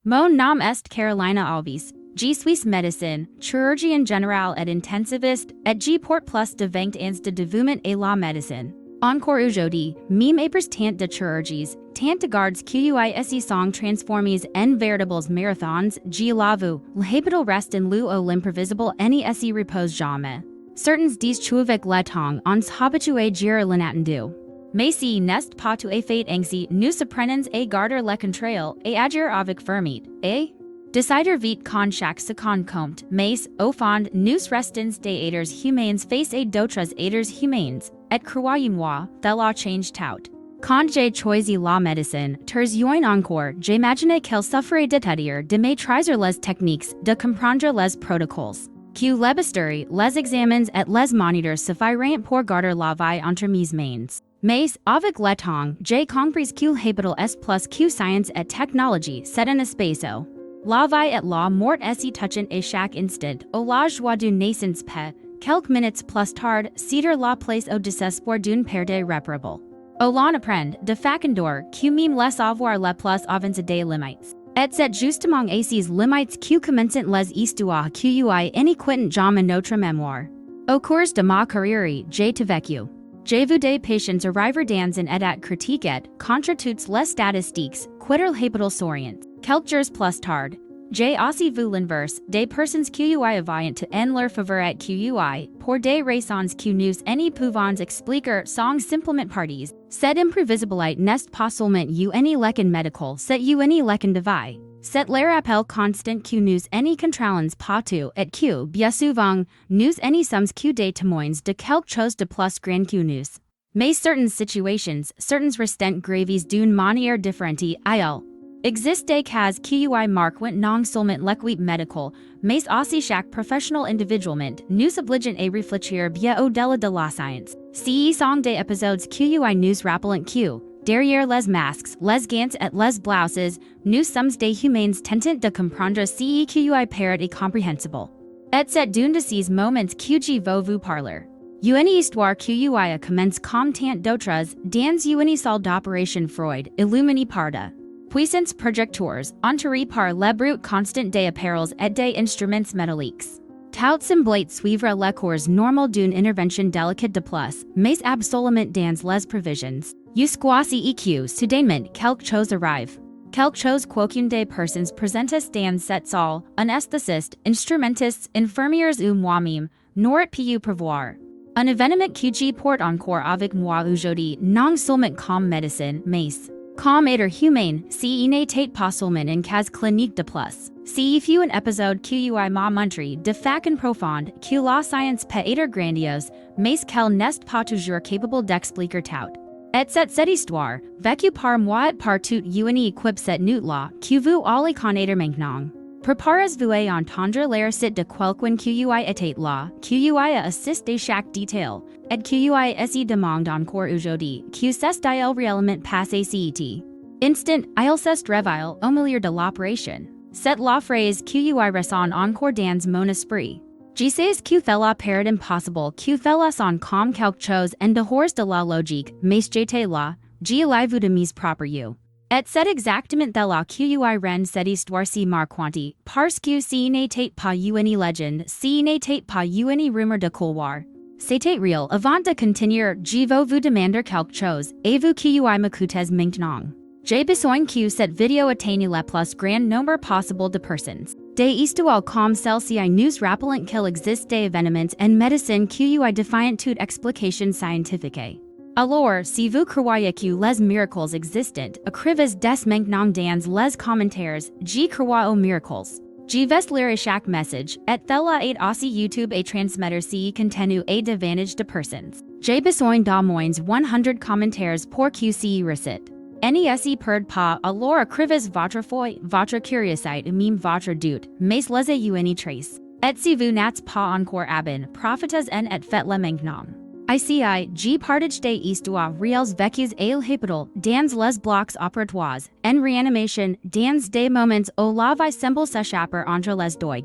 Mon nom est Carolina Alves. Je suis médecin, chirurgienne générale et intensiviste, et je porte plus de 20 ans de dévouement à la médecine. Encore aujourd'hui, meme apres tant de chirurgies, tant de gardes qui sont transformés en véritables marathons, je l'avoue, l'hôpital reste en lieu où l'imprévisible ne repose jamais. Certains disent qu'avec le temps, on s'habitue à l'inattendu. Mais si n'est pas tout à fait ainsi, nous apprenons à garder le contrôle et agir avec fermeté, et décider vite quand chaque seconde compte, mais, au fond, nous restons des êtres humains face à d'autres êtres humains, et croyez-moi, cela change tout. Quand j'ai choisi la médecine, terzoin encore, j'imaginais qu'elle sufferait de maîtriser les techniques, de comprendre les protocoles, que les les examens et les moniteurs suffiraient pour garder la vie entre mes mains. Mais, avec le temps, j'ai compris que l'hôpital est plus que science et technologie, c'est un espace où la vie et la mort s'y touchent à chaque instant, au la joie d'une naissance peut, quelques minutes plus tard, céder la place au désespoir d'une perte irréparable. Au l'on apprend, de facondor, que même les avoir le plus avancé des limites. Et c'est justement à ces limites que commencent les histoires qui inéquitent jamais notre mémoire. Au cours de ma carrière, j'ai vécu. J'ai vu des patients arriver dans un état critique et, contre toutes les statistiques, quitter l'hôpital souriant. Quelques jours plus tard, j'ai aussi vu l'inverse, des personnes qui avaient en leur faveur et qui, pour des raisons que nous ne pouvons expliquer, sont simplement parties. Cette imprévisibilité n'est pas seulement une leçon médicale, c'est une leçon de vie. C'est le rappel constant que nous ne contrôlons pas tout et que, bien souvent, nous ne sommes que des témoins de quelque chose de plus grand que nous. Mais certaines situations, certaines restent graves d'une manière différente à elles. Existe des cas qui marquent non seulement l'équipe médicale, mais aussi chaque professionnel individuellement, nous obligent à réfléchir bien au-delà de la science. Ce sont des épisodes qui nous rappellent que, derrière les masques, les gants et les blouses, nous sommes des humains tentant de comprendre ce qui paraît incomprehensible. Et c'est d'un de ces moments que je veux vous parler. Une histoire qui commence comme tant d'autres, dans une salle d'opération Freud, illuminée par de puissants projecteurs, entourés par le bruit constant des appareils et des instruments métalliques. Tout semblait suivre le cours normal d'une intervention délicate de plus, mais absolument dans les provisions. Jusqu'ici que, soudainement, quelque chose arrive. Quelque chose qu'aucune des personnes présentes dans cette salle, anesthésistes, instrumentistes, infirmières ou moi-même, n'aurait pu prévoir. Un événement que je porte encore avec moi aujourd'hui, non seulement comme médecin, mais comme être humain, si n'était pas seulement un cas clinique de plus. Si fut un épisode qui m'a montré de façon profonde que la science peut être grandiose, mais qu'elle n'est pas toujours capable d'expliquer tout. Et cette histoire, vécue par moi et par toute une équipe cette nuit-là, que vous allez connaître maintenant. Préparez-vous à entendre la récite de quelqu'un qui était là, qui assiste à chaque détail, et qui se demande encore aujourd'hui que s'est-il réellement passé cet instant, il s'est réveillé au milieu de l'opération. C'est la phrase qui résonne encore dans mon esprit. Je sais que cela paraît impossible, que cela sonne comme quelque chose en dehors de la logique, mais j'étais là, je l'ai vu de mes propres yeux. Et c'est exactement de là que rend cette histoire si marquante, parce que ce n'était pas une légende, ce n'était pas une rumeur de couloir. C'était réel. Avant de continuer, je veux vous demander quelque chose, et vous qui m'écoutez maintenant. J'ai besoin que cette vidéo atteigne le plus grand nombre possible de personnes. Des histoires comme celle-ci nous rappellent qu'il existe des événements en médecine qui défient toute explication scientifique. Alors, si vous croyez que les miracles existent, écrivez dès maintenant dans les commentaires, je crois aux miracles. Je vais lire chaque message, et cela aide aussi YouTube à transmettre ce contenu à davantage de personnes. J'ai besoin d'au moins 100 commentaires pour que ce récite. Ne perd pas, alors écrivez votre foi, votre curiosité et même votre doute, mais les une trace. Et si vous n'êtes pas encore abonné, profitez-en et faites-le maintenant. Ici, je partage des histoires réelles vécues à l'hôpital, dans les blocs opératoires, en réanimation, dans des moments où la vie semble s'échapper entre les doigts.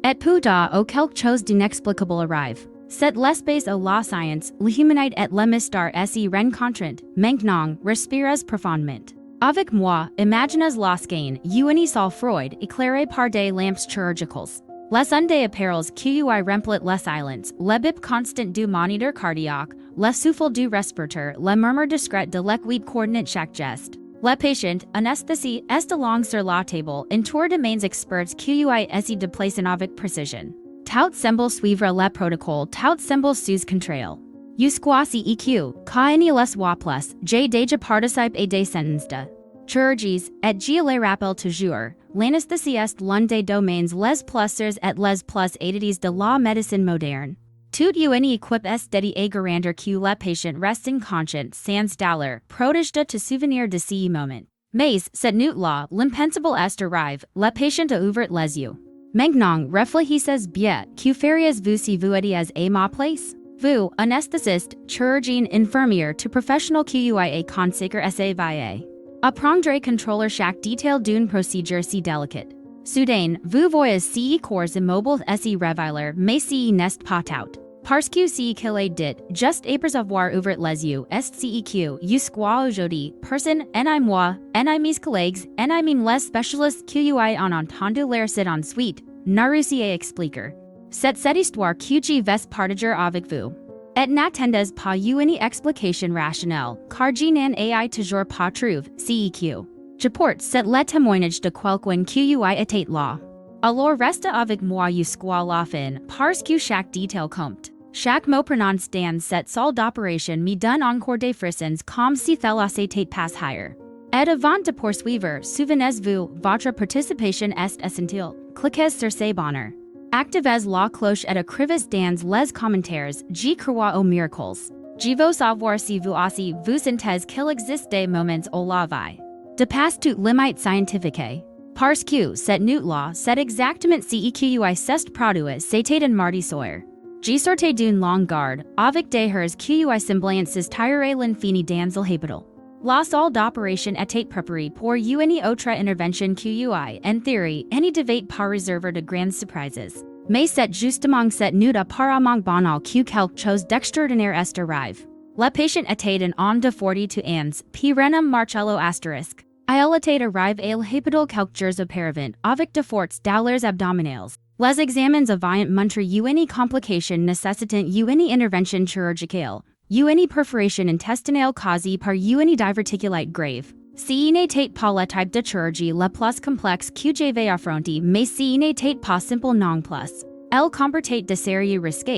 Et pourtant, où quelque chose d'inexplicable arrive. C'est l'espace où la science, l'humanité et le mystère s'y rencontrent. Maintenant, respirez profondément. Avec moi, imagines lorsque, une sol Freud, éclairé par des lamps chirurgicales. Les undes apparels qui remplit les silence, le bip constant du moniteur cardiaque, le souffle du respirateur, le murmure discret de l'équipe coordonnate chaque geste. Le patient, anesthésie, est long sur la table, entouré de mains experts qui essaient de placer avec précision. Tout semble suivre le protocole, tout semble sous contrôle. Usquasi EQ, ka ni les wa plus, j deja participe et des sentences de chirurgies, et gia les rappel toujours, l'anesthésie est l'un des domaines les plusieurs et les plus étudiés de la médecine moderne. Tout une équipe est dédiée à garantir que le patient reste inconscient sans douleur, protège de te souvenir de ces moments. Mais, cette nuit-là, l'impensable est arrive, le patient a ouvert les yeux. Maintenant, réfléchissez bien, que feriez-vous si vous étiez à ma place? Vous, anesthésiste, chirurgien, infirmière, tout professionnel qui a consacré sa vie. Apprendre contrôler chaque détail d'une procédure si délicate. Soudain, vous voyez ces corps immobiles et réveillés, mais ce n'est pas tout. Parce que ce qu'il est dit, juste après avoir ouvert les yeux, est ce que, jusqu'à aujourd'hui, personne, et moi, et mes collègues, et même les spécialistes qui ont entendu l'air sit ensuite, n'a réussi à expliquer. C'est cette histoire que je vais partager avec vous. Et n'attendez pas une explication rationnelle, car je n'en ai toujours pas trouvé, ce que. Je porte c'est le témoignage de quelqu'un qui a été là. Alors restez avec moi jusqu'à la fin, parce que chaque détail compte. Chaque mot prononcé dans cette salle d'opération me donne encore des frissons comme si thélas était pas hier. Et avant de poursuivre, souvenez-vous, votre participation est essentielle. Cliquez sur s'abonner. Activez la cloche et écrivez dans les commentaires, je crois aux miracles. Je veux savoir si vous aussi vous sentez qu'il existe des moments où la vie dépasse toute limite scientifique. Parce que cette nuit-là, c'est exactement ce qui s'est produit, c'était un mardi soir. Je sortais d'une longue garde, avec des heures qui semblances tirer l'infini dans l'hôpital. La salle d'opération était préparée pour une autre intervention qui, en théorie, ne devait pas réserver de grandes surprises. Mais c'est justement cette nuit apparemment banale que quelque chose d'extraordinaire est arrivé. Le patient était un homme de 42 ans, puis renom Marcello asterisk. Il était arrivé à l'hôpital quelques jours auparavant, avec de fortes douleurs abdominales. Les examens avaient montré une complication nécessitant une intervention chirurgicale, une perforation intestinale causée par une diverticulite grave. Ce n'était pas le type de chirurgie le plus complexe que j'avais affronté, mais ce n'était pas simple non plus. Elle comportait de sérieux risques,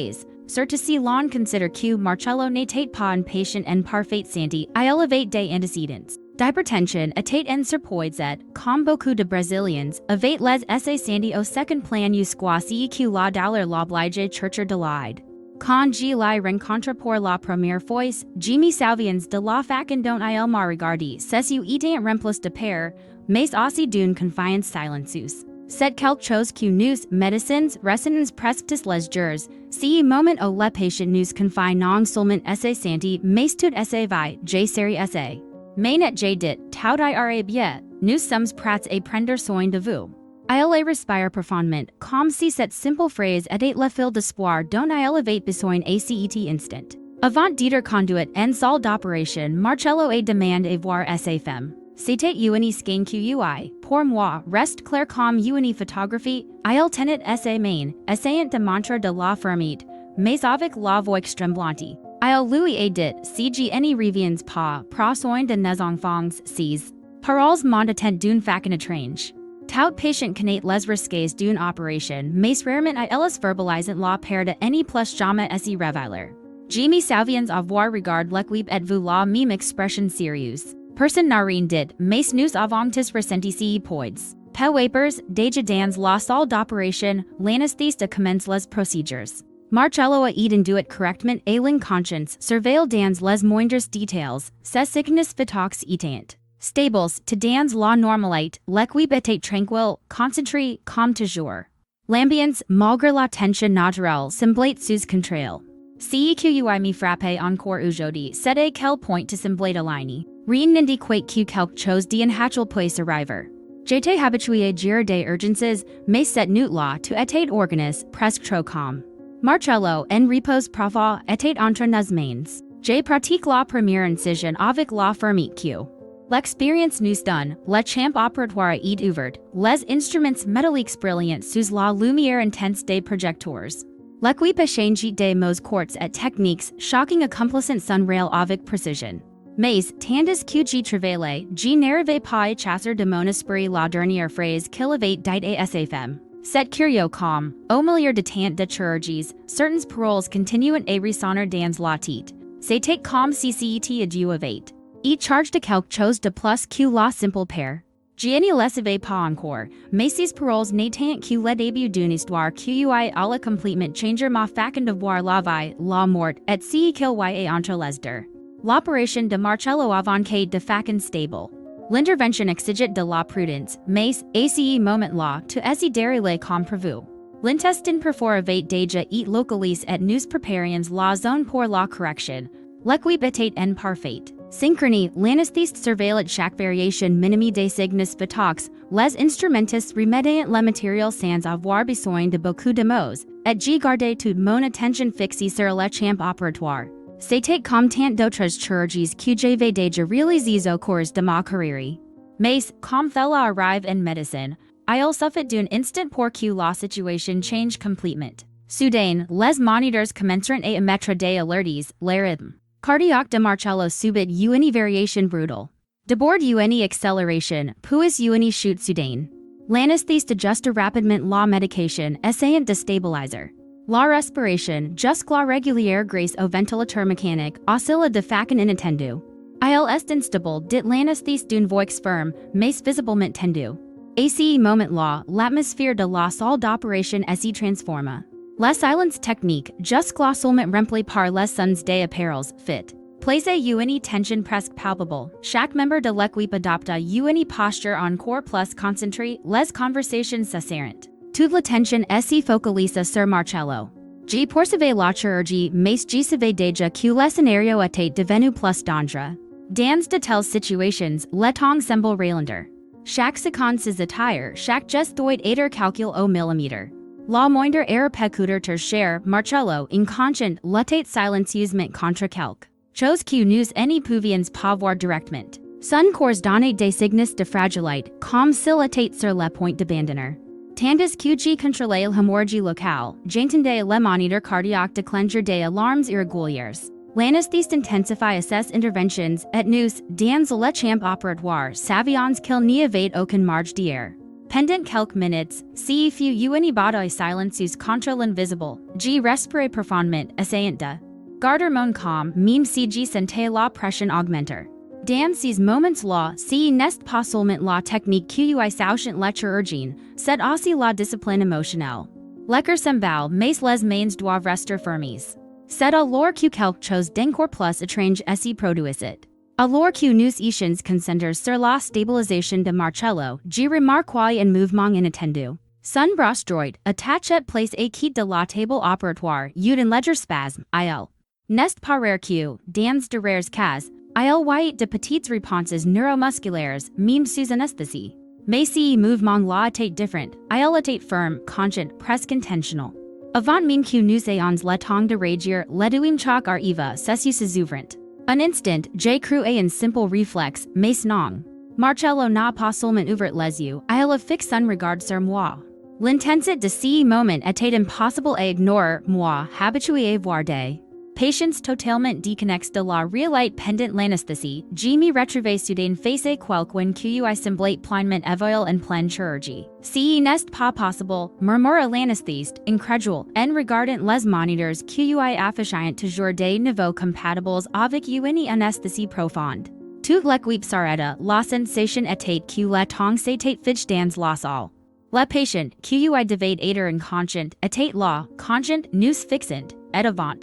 surtout si l'on considère que Marcello n'était pas un patient en parfaite santé. Il avait des antécédents d'hypertension était en surpoids et, comme beaucoup de Brésiliens, avait les essais santé au second plan jusqu'à ce que la douleur l'oblige chercher de l'aide. Quand je l'ai rencontré pour la première fois, je me souviens de la façon dont il m'a regardé, ses yeux étaient remplis de peur, mais aussi d'une confiance silencieuse. C'est quelque chose que nous, médecins, ressentons presque tous les jours, ce moment où le patient nous confie non seulement sa santé, mais toute sa vie, je serai sa. Mais net j'ai dit, tout ira bien, nous sommes prêts à prendre soin de vous. Il respire profondément, comme si cette simple phrase était le fil d'espoir dont il avait besoin à cet instant. Avant d'être conduit en salle d'opération, Marcello a demandé à voir sa femme. C'était une scan qui, pour moi, reste clair comme une photographie. Il tenait sa main, essayant de montrer de la fermeté, mais avec la voix tremblante. Il lui a dit, si je ne reviens pas, prends soin de nos enfants, ces paroles m'ont d'une façon étrange. Tout patient connaît les risques d'une opération, mais rarement ils verbalisent la peur de ne plus jamais s'y révéler. Je me souviens avoir regardé l'équipe et vu la même expression sérieuse. Personne n'a rien dit, mais nous avons tous ressenti ces poids. Peu vapors, déjà dans la salle d'opération, l'anesthèse de commence les procédures. Marcello a enduit correctement à l'inconscience, surveille dans les moindres détails, ses signes phytoques étant stables, to dans la normalité, l'équipe était tranquille, concentrée, comme toujours. L'ambiance, malgré la tension naturelle, semblait sous contrôle. Ce qui me frappait encore aujourd'hui, c'était quel point to semblait aligné. Rien n'indiquait que quelque chose d'inhabituel puisse arriver. J'étais habitué à gérer des urgences, mais cette nuit-là, tout était organisé, presque trop calme. Marcello, en repose profond, était entre nos mains. J'ai pratiqué la première incision avec la fermeté que L'expérience nous donne, le champ opératoire est ouvert, les instruments métalliques brillants sous la lumière intense des projecteurs. L'équipe échange des mots courts et techniques, shocking accomplissant son rail avec précision. Mais, tandis que je travaillais, je n'arrivais pas à chasser de mon esprit la dernière phrase qu'il avait dite à SFM. C'est curieux comme, au milieu de tant de chirurgies, certaines paroles continuent à résonner dans la tête. C'était comme si c'était adieu avait. Et charge de quelque chose de plus que la simple paire. Je ne le savais pas encore, mais ces paroles n'étaient que le début d'une histoire qui a la complètement changé ma façon de voir la vie, la mort, et ce qu'il y a entre les deux. L'opération de Marcello avant que de façon stable. L'intervention exigit de la prudence, mais, à ce moment-là, tout est déroulé comme prévu. L'intestin perfort avait déjà été localisé et nous préparions la zone pour la correction. L'équipe était en parfaite synchronie, l'anesthésiste surveillait chaque variation minime des signes vitaux, les instrumentistes remédiaient le matériel sans avoir besoin de beaucoup de mots, et j'ai gardé toute mon attention fixée sur le champ opératoire. C'était comme tant d'autres chirurgies que j'avais déjà réalisées au cours de ma carrière. Mais, comme cela arrive en médecine, il suffit d'un instant pour que la situation change complètement. Soudain, les moniteurs commenceront à émettre des alertes, le rythme cardiaque de Marcello subit une variation brutale. D'abord une accélération, puis une chute soudaine. L'anesthésiste ajuste rapidement la médication, essayant de stabiliser. La respiration, jusque la régulière grâce au ventilateur mécanique, oscille de façon inattendue. Il est instable, dit l'anesthésiste d'une voix ferme, mais visiblement tendue. À ce moment-là, l'atmosphère de la salle d'opération s'y transforme. La silence technique, jusque là seulement remplie par les sons des appareils, fit. Place une tension presque palpable. Chaque membre de l'équipe adopte une posture encore plus concentrée, les conversations cessèrent. Toute l'attention s'y focalise sur Marcello. Je poursuivais la chirurgie, mais je savais déjà que le scénario était devenu plus dangereux. Dans de telles situations, le temps semble ralentir. Chaque seconde ses attire, chaque geste doit être calculé au millimètre. La moindre erreur peut coûter cher, Marcello, inconscient, l'était silencieusement contre quelque chose que nous ne pouvions pas voir directement. Son corps donnait des signes de fragilité, comme s'il était sur le point d'abandonner. Tandis que je contrôlais l'hémorragie locale, j'entendais le moniteur cardiaque déclencher des alarmes irrégulières. L'anesthésiste intensifie ses interventions, et nous, dans le champ opératoire, savions qu'il n'y avait aucune marge d'erreur. Pendant quelques minutes, si fut une bataille silencieuse contre l'invisible, je respirais profondément, essayant de garder mon calme, même si je sentais la pression augmenter. Dans ces moments-là, ce n'est pas seulement la technique qui sauchant le chirurgien, c'est aussi la discipline émotionnelle. Le cœur s'emballe, mais les mains doivent rester fermes. C'est alors que quelque chose d'encore plus étrange s'y produisit. Alors que nous étions concentrés sur la stabilisation de Marcello, je remarquai un mouvement inattendu. Son bras droit, attaché place à quitte de la table opératoire, eut un léger spasme, il. N'est pas rare que, dans de rares cas, il y ait de petites réponses neuromusculaires, même sous anesthésie. Mais ce mouvement-là était différent, il était ferme, conscient, presque intentional. Avant même que nous ayons le temps de réagir, le deuxième choc arriva, c'est ouvrant. Un instant, j'ai cru à un simple réflexe, mais non. Marcello n'a pas seulement ouvert les yeux, il a fixé son regard sur moi. L'intensité de ce moment était impossible à ignorer, moi, habitué à voir des patients totalement déconnectés de la réalité pendant l'anesthésie, je me retrouvais soudain face à quelqu'un qui semblait pleinement éveillé en pleine chirurgie. Ce n'est pas possible, murmura l'anesthésiste, incrédule, en regardant les moniteurs qui affichaient toujours des niveaux compatibles avec une anesthésie profonde. Toute l'équipe s'arrêta, la sensation était que le temps s'était figé dans la salle. Le patient, qui devait être inconscient, était là, conscient, nous fixant, et avant.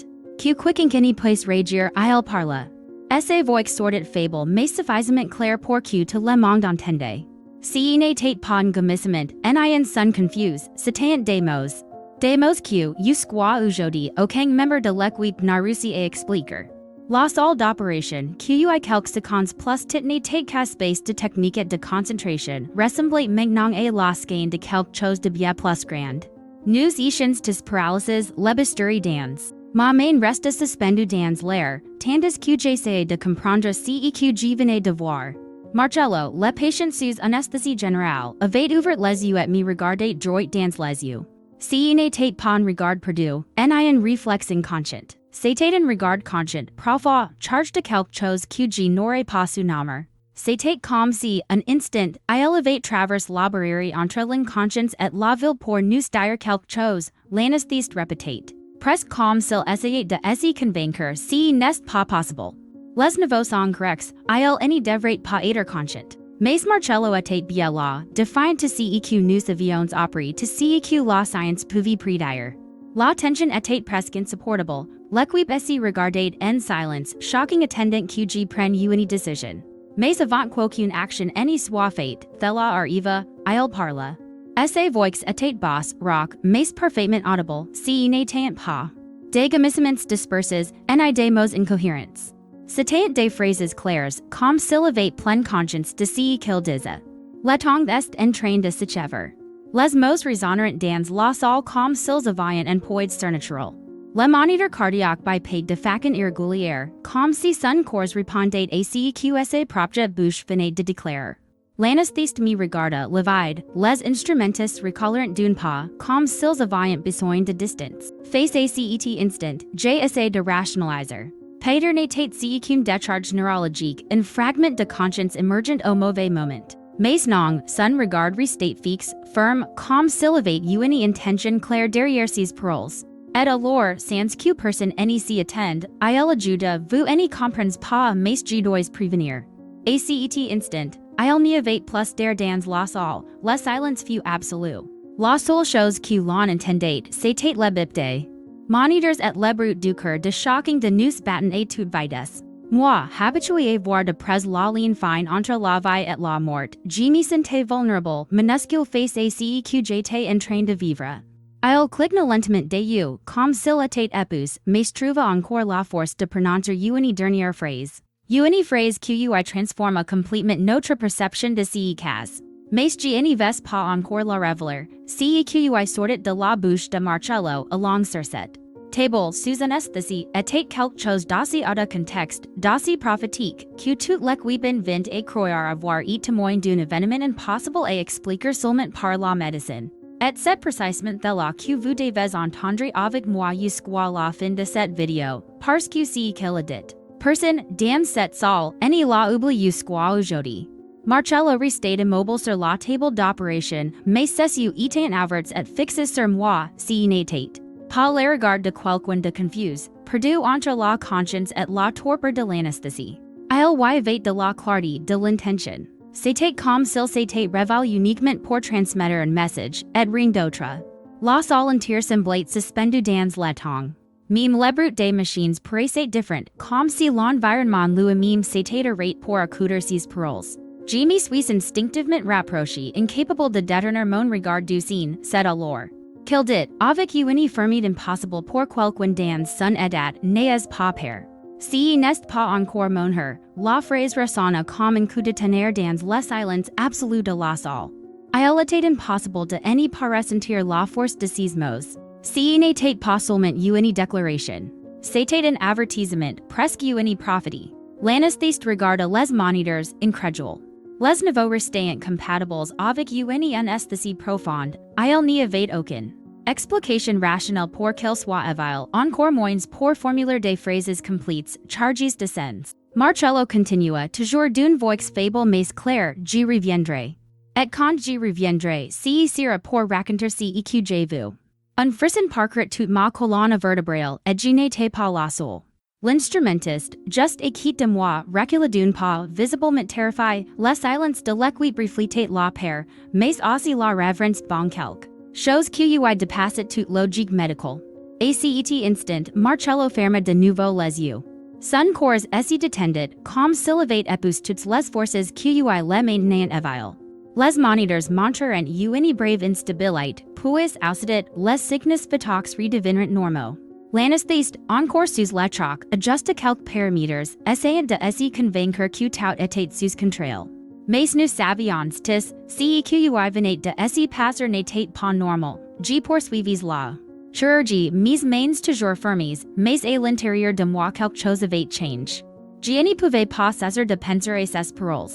Que quiconque puisse réagir, il parla. Sa voix sortait faible mais suffisamment claire pour que tout le monde entende. Ce n'était pas un gémissement, ni un son confus, c'était des mots. Des mots que, jusqu'à aujourd'hui, aucun membre de l'équipe n'a réussi à expliquer. La salle d'opération, qui quelques secondes plus n'était qu'un space de technique et de concentration, ressemblait maintenant à la scène de quelque chose de bien plus grand. Nous étions tous paralyses, le bisturi dans. Ma main resta suspendue dans l'air, tandis que j'essayais de comprendre ce que je venais de voir. Marcello, le patient sous anesthésie générale, avait ouvert les yeux et me regardait droit dans les yeux. Si n'était pas un regard perdu, un réflexe inconscient. C'était un regard conscient, profond, chargé de quelque chose que je n'aurais pas su nommer. C'était comme si, un instant, I elevate traverse la barrière entre l'inconscience et la ville pour nous dire quelque chose, l'anesthésiste répétait. Presque comme s'il essayait de se convaincre si n'est pas possible. Les nouveaux sont corrects, il n'y devrait pas être conscient. Mais Marcello était bien là, defiant to ce que nous avions appris to ce que la science pouvait prédire. La tension était presque insupportable, l'équipe se regardait en silence, shocking attendant que je prenne une décision. Mais avant qu'aucune action n'y soit faite, Thela arriva, il parla. Sa voix était basse, rock, mais parfaitement audible, si n'était pas. Des gémissements disperses, ni des mots incohérents. C'était des phrases claires, comme s'il avait pleine conscience de ce qu'il disait. Le temps est en train de s'achever. Les mots résonnèrent dans la salle comme s'ils avaient un poids surnaturel. Le moniteur cardiaque bipède de façon irrégulière, comme si son corps répondait à ce que sa propre bouche venait de déclarer. L'anesthésiste me regarda, livide, les instrumentistes reculèrent d'un pas, comme s'ils avaient besoin de distance. Face à cet instant, j'ai essayé de rationaliser. Peter n'était qu'une décharge neurologique, un fragment de conscience émergent au mauvais moment. Mais non, son regard restait fixe, ferme, comme s'il avait une intention claire derrière ses paroles. Et alors, sans que personne n'y s'y attende, il ajouta, vous n'y comprenez pas, mais je dois prévenir. À cet instant, il n'y avait plus d'air dans la salle, le silence fut absolu. La seule chose que l'on entendait, c'était le bip des moniteurs et le bruit du cœur de chacun de nous battant à toute vitesse. Moi, habitué à voir de près la ligne fine entre la vie et la mort, je me sentais vulnérable, minuscule face à ce que j'étais en train de vivre. Il cligna lentement des yeux, comme s'il était épouse, mais trouva encore la force de prononcer une dernière phrase. Une phrase qui transforma complètement notre perception de ce cas. Mais je n'y vais pas encore la révéler, ce qui sortit de la bouche de Marcello along sur cette table sous anesthésie était quelque chose d'assez out of contexte, d'assez prophétique, que toute l'équipe vint à croire avoir été témoin d'un événement impossible à expliquer seulement par la médecine. Et c'est précisément là que vous devez entendre avec moi jusqu'à la fin de cette vidéo, parce que ce qu'il a dit. Personne, dans cette salle, n'y l'a oublié jusqu'à aujourd'hui. Marcello restait immobile sur la table d'opération, mais ses yeux étaient ouverts et fixés sur moi, si n'était pas le regard de quelqu'un de confus, perdu entre la conscience et la torpeur de l'anesthésie. Il y avait de la clarté, de l'intention. C'était comme s'il s'était révélé uniquement pour transmettre un message, et rien d'autre. La salle entière semblait suspendue dans le temps. Même le bruit des machines paraissait différent, comme si l'environnement lui-même s'était arrêté pour écouter ses paroles. Je me suis instinctivement rapproché, incapable de détourner mon regard du scène, c'est alors qu'il dit, avec une fermeté impossible pour quelqu'un dans son état, n'ayez pas peur. Si n'est pas encore mon heure, la phrase ressonna comme un coup de tonnerre dans le silence absolu de la salle. Il était impossible de n'y pas ressentir la force de ces mots. Si n'était pas seulement une déclaration. C'était un avertissement, presque une prophétie. L'anesthésiste regarda les moniteurs, incrédule. Les niveaux restaient incompatibles avec une anesthésie profonde, il n'y avait aucune explication rationnelle pour qu'il soit avile, encore moins pour formuler des phrases complètes, chargées de sens. Marcello continua, toujours d'une voix faible mais claire, je reviendrai. Et quand je reviendrai, ce sera pour raconter ce que j'ai vu. Un frisson parcourt toute ma colonne vertébrale, et je n'étais pas la seule. L'instrumentiste, juste à côté de moi, recula d'un pas, visiblement terrifié, le silence de l'équipe reflétait la peur, mais aussi la révérence devant quelque chose qui dépassait toute logique médicale. À cet instant, Marcello ferma de nouveau les yeux. Son corps se détendait, comme s'il avait épuisé toutes les forces qui le maintenaient avile. Les moniteurs montrèrent une brève instabilité, puis aussitôt, les signes physiques redevinrent normaux. L'anesthésiste, encore sous le choc, ajusta quelques paramètres, essayant de se convaincre que tout était sous contrôle. Mais nous savions tous, ce qui venait de se passer n'était pas normal. Je poursuivis la chirurgie, mes mains toujours fermées, mais à l'intérieur de moi quelque chose avait changé. Je n'y pouvais pas cesser de penser à ces paroles.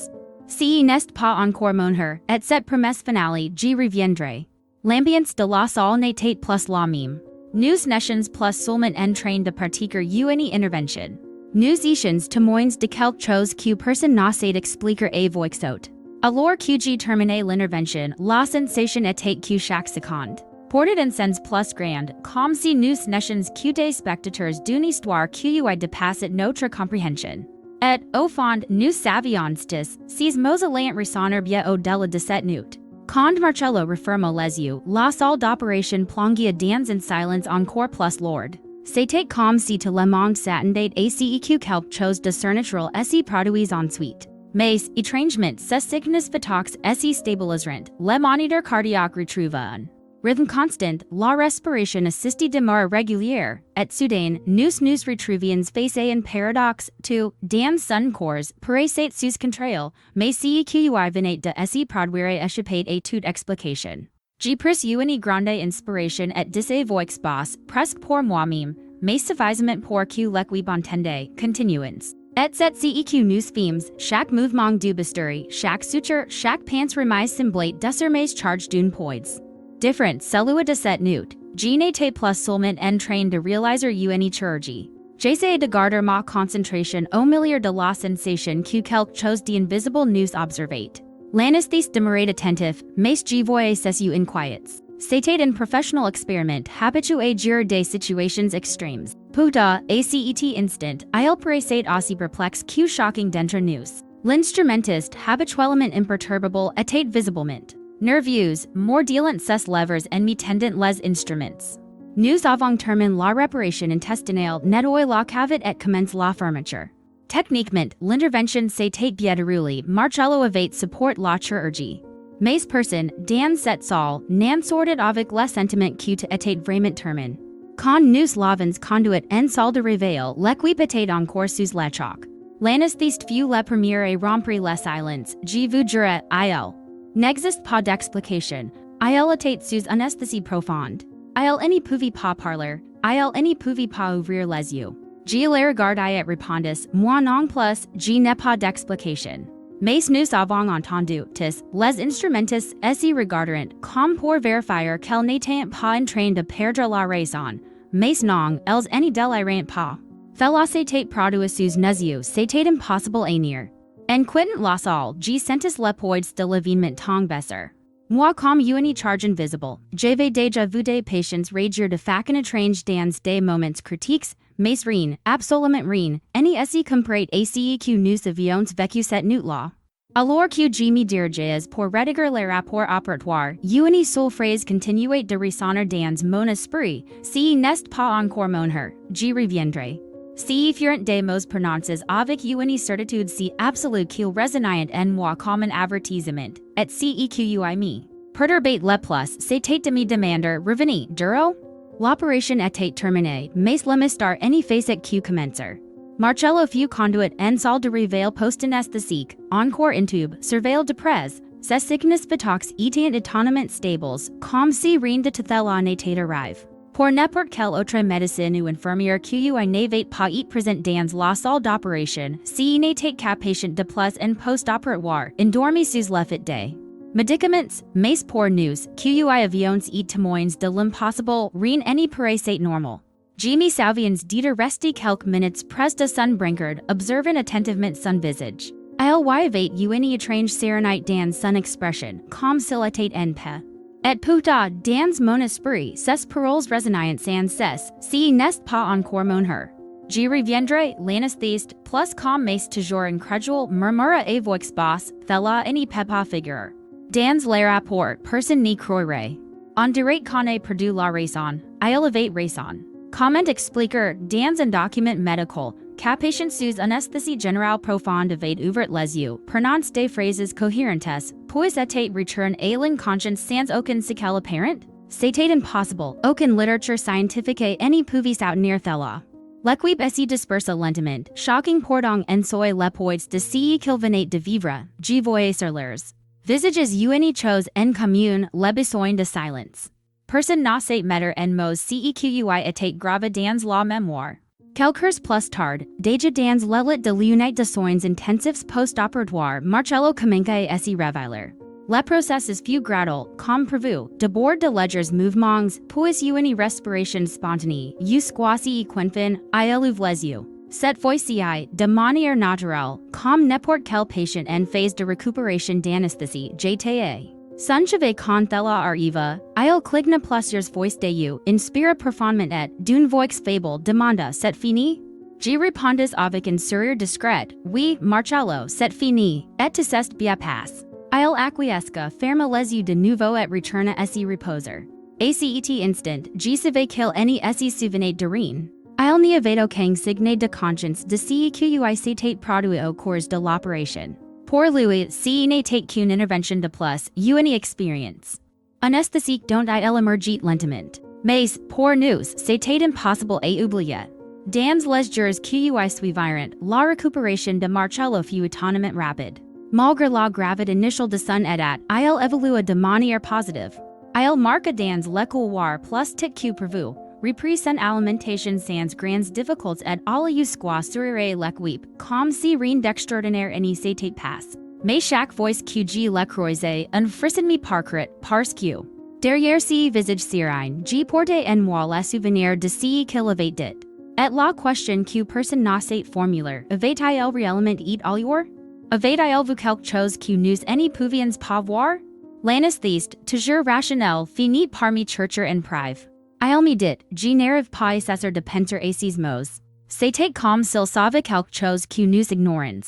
Ce n'est pas encore mon heure, et cette promesse finale, j'y reviendrai. L'ambiance de la salle n'était plus la même. Nous n'étions plus seulement en train de pratiquer une intervention. Nous étions témoins de quelque chose que personne ne sait expliquer à voix haute. Alors que j'ai terminé l'intervention, la sensation était que chaque seconde portait un sens plus grand, comme si nous n'étions que des spectateurs d'une histoire qui dépassait notre compréhension. Et, au fond, nous savions tous, ces mots allant ressonner bien au-delà de cette nuit. Quand Marcello referma les yeux, la salle d'opération plongeait dans un silence encore plus lourd. C'était comme si tout le monde s'attendait à ce que quelque chose de surnaturel se produise ensuite. Mais, étrangement, ce significatif se stabilisant, le moniteur cardiaque retrouva un rythme constant, la respiration assistée de mort régulière, et soudain, nous retrouvions face à un paradoxe, tout, dans son corps, paraissait sous contrôle, mais ce qui venait de se produire échappait à toute explication. J'ai perçu une grande inspiration et de voix basse, presque pour moi-même, mais suffisamment pour que l'équipe entende, continuance. Et c'est ce que nous fîmes, chaque mouvement du bisturi, chaque suture, chaque pince remise semblait désormais chargé d'une poids different, celui de cette nuit. Je n'étais plus seulement en train de réaliser une chirurgie. J'essayais de garder ma concentration au milieu de la sensation que quelque chose d'invisible nous observait. L'anesthèse demeurait attentif, mais je voyais ses yeux inquiets. C'était un professionnel expériment habitué à gérer des situations extrêmes. Pourtant, à cet instant, il paraissait aussi perplexe que shocking d'entre nous. L'instrumentiste, habituellement imperturbable, était visiblement nerveux, mordiant ses lèvres en me tendant les instruments. Nous avons terminé la réparation intestinale, nettoyé la cavité et commencé la fermeture. Techniquement, l'intervention s'était bien déroulée, Marcello avait support la chirurgie. Mais personne, dans cette salle, n'en sortait avec le sentiment que tout était vraiment terminé. Quand nous l'avons conduit en salle de réveil, l'équipe était encore sous le choc. L'anesthésiste fut la première à rompre le silence, je vous jure, il n'existe pas d'explication. Il était sous anesthésie profonde. Il ne pouvait pas parler. Il ne pouvait pas ouvrir les yeux. Je le regardais et répondis, moi non plus, je n'ai pas d'explication. Mais nous avons entendu tous les instrumentistes se regarderont comme pour vérifier qu'ils n'étaient pas en train de perdre la raison. Mais non, ils ne délirent pas. Cela s'était produit sous nos yeux, c'était impossible à nier. En quittant la salle, je sentis le poids de l'événement tant baisser. Moi comme une charge invisible, j'avais déjà vu des patients rager de façon étrange dans des moments critiques, mais rien, absolument rien, ne se comparait à ce que nous avions vécu cette nuit-là. Alors que je me dirigeais pour rédiger le rapport opératoire, une seule phrase continuait de ressonner dans mon esprit, ce n'est pas encore mon heure, j'y reviendrai. Si furent des mots prononcés avec une certitude si absolue qu'ils résonnaient en moi comme un avertissement, et ce qui me perturbait le plus, c'était de me demander, revenez, duro? L'opération était terminée, mais le mystère en faisait que commencer. Marcello fut conduit en salle de réveil post-anesthésique, encore in tube, surveillé de près, ses significatifs étaient étonnamment stables, comme si rien de tel n'était arrivé. Pour n'importe quelle autre médecin ou infirmière qui n'avait pas été présent dans la salle d'opération, si n'était qu'un patient de plus en post-opératoire, endormi sous l'effet des médicaments, mais pour nous, qui avions été témoins de l'impossible, rien ne paraissait normal. Je me souviens de rester quelques minutes près de son brincard, observant attentivement son visage. Il y avait une étrange sérénité dans son expression, comme s'il était en paix. Et pourtant, dans mon esprit, ces paroles résonnaient sans cesse, ce n'est pas encore mon heure. Je reviendrai, l'anesthésiste, plus comme mais toujours incrédule, murmura à voix basse, cela ne peut pas figurer. Dans le rapport, personne n'y croirait. On dirait qu'on a perdu la raison. Il avait raison. Comment expliquer, dans un document médical, qu'un patient sous anesthésie générale profonde avait ouvert les yeux, prononce des phrases cohérentes, puis était retourné à l'inconscience sans aucune séquelle apparente? C'était impossible, aucune littérature scientifique ne pouvait soutenir cela. L'équipe se dispersa lentement, shocking portant en soi le poids de ce qu'il venait de vivre, je voyais sur leurs visages une chose en commune, le besoin de silence. Personne ne sait mettre en mots ce qui était grave dans la mémoire. Quelques plus tard, déjà dans l'élite de l'unité de soins intensifs post-opératoire Marcello commence à se réveiller. Le processus fut graduel, comme prévu, d'abord de légers mouvements, puis une respiration spontanée, quasi equinfin, il ouvre les yeux. Cette fois-ci, de manière naturelle, comme n'importe quel patient en phase de récupération d'anesthésie, JTA. Son chevet quand thela arriva, il cligne plusieurs fois des yeux, inspire profondément et, d'une voix faible, demanda, c'est fini? J répondis avec un sourire discret, oui, Marcello, c'est fini, et tout s'est bien passé. Il acquiesca, ferme les yeux de nouveau et retourna à se reposer. À cet instant, J savait qu'il n'y se souvenait de rien. Il n'y avait aucun signe de conscience de ce qui s'était produit au cours de l'opération. Pour lui, ce n'était qu'une intervention de plus, une expérience. Anesthésique dont il émergit lentement. Mais, pour nous, c'était impossible à oublier. Dans les jours qui suivirent, la récupération de Marcello fut étonnamment rapide. Malgré la gravité initiale de son état, il évolua de manière positive. Il marqua dans le couloir plus tic que prévu, reprit son alimentation sans grandes difficultés et alla jusqu'à sourire l'équipe, comme si rien d'extraordinaire n'y s'était passé. Mais chaque fois que je le croisais, un frisson me parcourut, parce que, derrière ce visage serein, je portais en moi le souvenir de ce qu'il avait dit. Et la question que personne n'osait formuler, avait-il réellement dit alors? Avait-il vu quelque chose que nous n'y pouvions pas voir? L'anesthésiste, toujours rationnel, finit par me chercher en prive. Il me dit, je n'arrive pas à cesser de penser à ces mots. C'était comme s'il savait quelque chose que nous ignorons.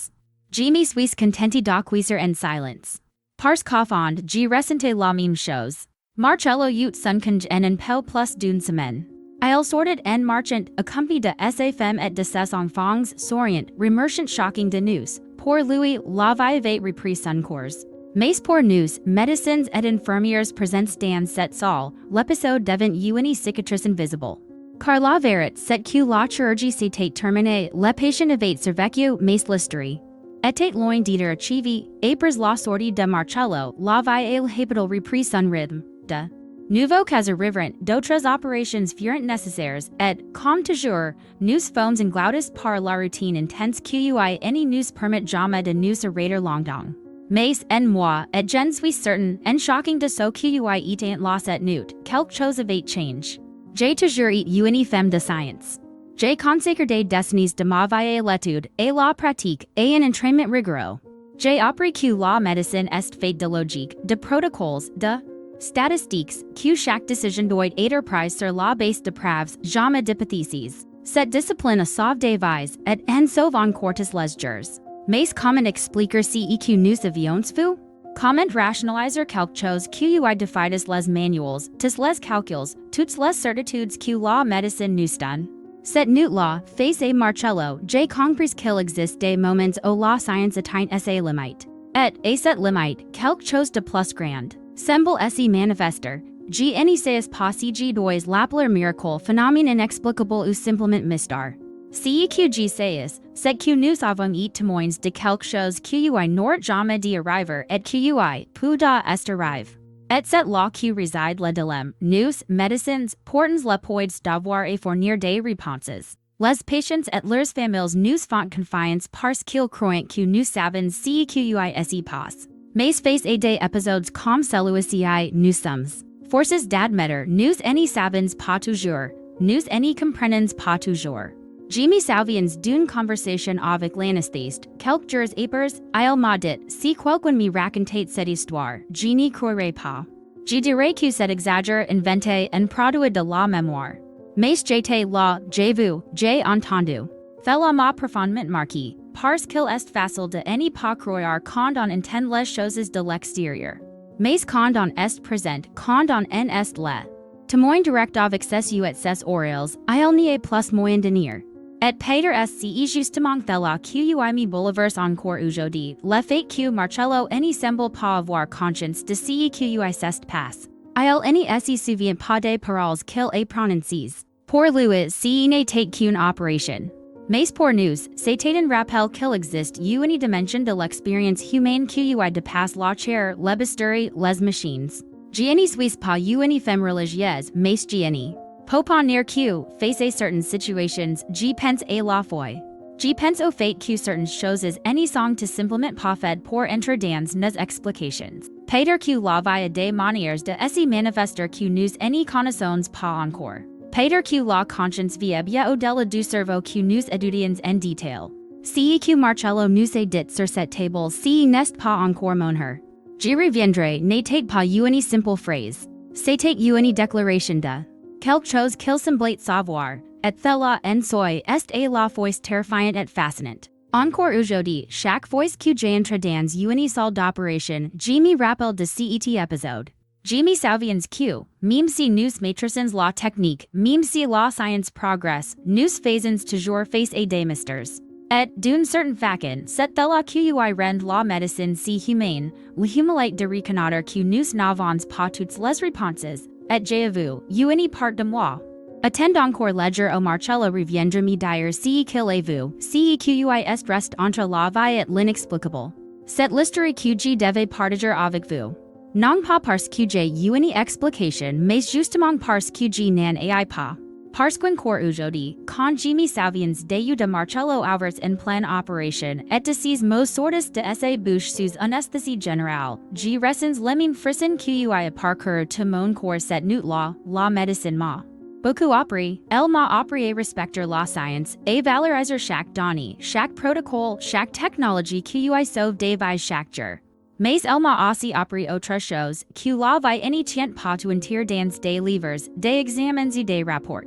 Je me suis contenté d'acquiescer en silence. Parce qu'au fond, je ressentais la même chose. Marcello eut son congé en un peu plus d'une semaine. Il sortit en marchant, accompagné de sa femme et de ses enfants, souriant, remerciant shocking de nous. Pour lui, la vie avait repris son cours. Mais pour nous, médecins et infirmières présents dans cette salle, l'épisode devint une cicatrice invisible. Car la vérité, c'est que la chirurgie s'était terminée, le patient avait survécu, mais l'histoire était loin d'être achievée. Après la sortie de Marcello, la vie à l'hôpital reprit son rythme. De nouveaux cas arrivèrent, d'autres opérations furent nécessaires, et, comme toujours, nous fommes engloutis par la routine intense qui nous permet jamais de nous arrêter longtemps. Mais, en moi, et je suis certain, en shocking de ce qui était la cette nuit, quelque chose avait changé. J'ai toujours été une femme de science. J'ai consacré des décennies de ma vie à l'étude, à la pratique, et un entraînement rigoureux. J'ai appris que la médecine est faite de logique, de protocoles, de statistiques, que chaque décision doit être prise sur la base de preuves, jamais d'hypothèses. Cette discipline a sauvé des vies, et en sauve encore les jours. Mais comment expliquer ce que nous avions vu? Comment rationaliser quelque chose qui défiait les manuels, tous les calculs, toutes les certitudes que la médecine nous donne? Cette nuit-là, face à Marcello, j'ai compris qu'il existe des moments où la science atteint sa limite. Et, à cette limite, quelque chose de plus grand semble se manifester. Je ne sais pas si je dois l'appeler miracle, phénomène inexplicable ou simplement mystère. Ce que je sais, c'est que nous avons été témoins de quelque chose qui n'aurait jamais dû arriver et qui peut arrive. Et c'est là que réside le dilemme. Nous, médecins, portons le poids d'avoir à fournir des réponses. Les patients et leurs familles nous font confiance parce qu'ils croient que nous savons ce qui se passe. Mais face à des épisodes comme celui-ci, nous sommes forces d'admettre nous n'y savons pas toujours, nous n'y comprenons pas toujours. Je me souviens d'une conversation avec l'anesthésiste, quelques jours après, il m'a dit, si quelqu'un me racontait cette histoire, je n'y croirais pas. Je dirais que c'est exagéré, inventé, un produit de la mémoire. Mais j'étais là, j'ai vu, j'ai entendu. Cela m'a profondément marqué, parce qu'il est facile de n'y pas croire quand on entend les choses de l'extérieur. Mais quand on est présent, quand on en est là. Témoin direct avec ses yeux et ses oreilles, il n'y a plus moyen de nier. Et peut-être justement cela qui me bouleverse encore aujourd'hui, le fait que Marcello n'y semble pas avoir conscience de ce qui s'est passé. Il n'y se souvient pas des paroles qu'il a prononcées. Pour lui, ce n'était qu'une opération. Mais pour nous, c'était un rappel qu'il existe une dimension de l'expérience humaine qui dépasse la chair, le bistouri, les machines. Je ne suis pas une femme religieuse, mais je n'y. Popon near q, face a certain situations, g pence a la foi. G pence au fait q certain choses any song to simplement pas fait pour entre dans nos explications. Pater q la via des manières de se manifester q nous any connaissons pas encore. Pater q la conscience via bien au-delà du cerveau q nous étudions en détail. CEQ Marcello nous a dit sur cette table ce n'est pas encore mon heure. J'y reviendrai, n'était pas une simple phrase. C'était une déclaration de quelque chose qu'il semblait savoir, et cela en soi est à la fois terrifiant et fascinant. Encore aujourd'hui, chaque fois que j'entre dans une salle d'opération, je me rappelle de cet épisode. Je me souviens que, même si nous maîtrisons la technique, même si la science progresse, nous faisons toujours face à des mystères. Et, d'une certaine façon, c'est là qui rend la médecine si humaine, l'humilité de reconnaître que nous n'avons pas toutes les réponses, et j'avoue, une part de moi. Attend encore ledger au Marcello reviendre me dire ce qu'il a vu, ce qui est reste entre la vie et l'inexplicable. C'est l'histoire que je devais partager avec vous. Non pas parce que j'ai une explication, mais justement parce que je n'en ai pas. Parce qu'encore aujourd'hui, quand je me souviens de Marcello Alvarez en pleine opération et de ses mots sortis de sa bouche sous anesthésie générale, je ressens les mêmes frissons que a parcouru tout mon corps cette nuit-là, la médecine m'a beaucoup appris, elle m'a appris à respecter la science, à valoriser chaque donnée, chaque protocole, chaque technologie qui sauve des vies chaque jour. Mais elle m'a aussi appris autre chose, que la vie ne tient pas tout entière dans des livres, des examens et des rapports.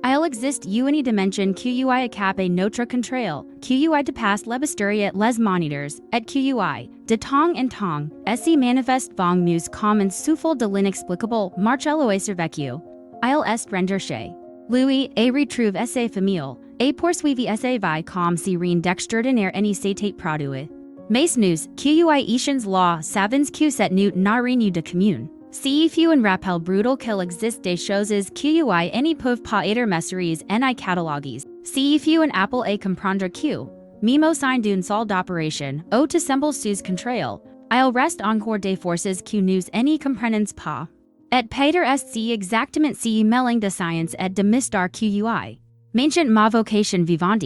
Il existe une dimension qui échappe à notre contrôle, qui dépasse l'histoire et les moniteurs, et qui, de temps en temps, se manifeste vang nous comme un souffle de l'inexplicable. Marcello a survécu. Il est rendre chez lui et retrouve sa famille, et poursuivi sa vie comme si rien d'extraordinaire ne s'était produit. Mais nous, qui étions là, savons que cette nuit n'a rien de commun. Si fut un rappel brutal qu'il existe des choses qui ne peuvent pas être mesurées ni cataloguées. Si fut un appel à comprendre que, même au sein d'une salle d'opération, au te semble sous contrôle, il reste encore des forces que nous ne comprenons pas. Et Peter est si exactement si mêling de science et de mystère que maintient ma vocation vivante.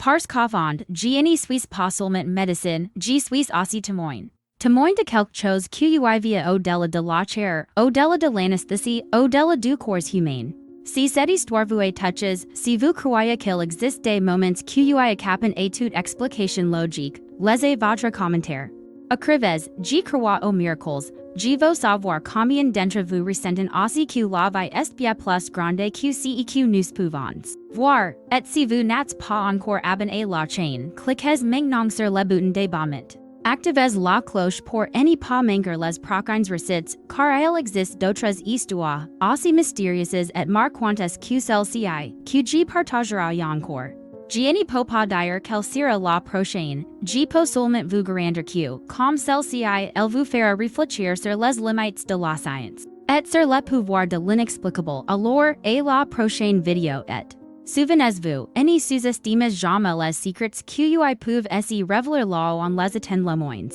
Parce qu'avant, je ne suis pas seulement médecin, je suis aussi témoin. Témoin de quelque chose qui via au-delà de la chair, au-delà de l'anesthésie, au-delà du corps humain. Si cette histoire vous touches, si vous croyez qu'il existe des moments qui échappent à toute explication logique, laissez votre commentaire. Écrivez, je crois aux miracles, je veux savoir combien d'entre vous ressentent aussi que la vie est bien plus grande que ce que nous pouvons voir, et si vous n'êtes pas encore abonné à la chaîne, cliquez maintenant sur le bouton d'abonnement. Activez la cloche pour ne pas manquer les prochaines recettes, car il existe d'autres histoires, aussi mystérieuses et marquantes que celle-ci, que je partagerai encore. Je ne peux pas dire quelle sera la prochaine, je peux seulement vous garantir que, comme celle-ci, elle vous fera réfléchir sur les limites de la science, et sur le pouvoir de l'inexplicable. Alors, à la prochaine vidéo et souvenez-vous, ne sous-estimez jamais les secrets qui peuvent se révéler là on les attend le moins.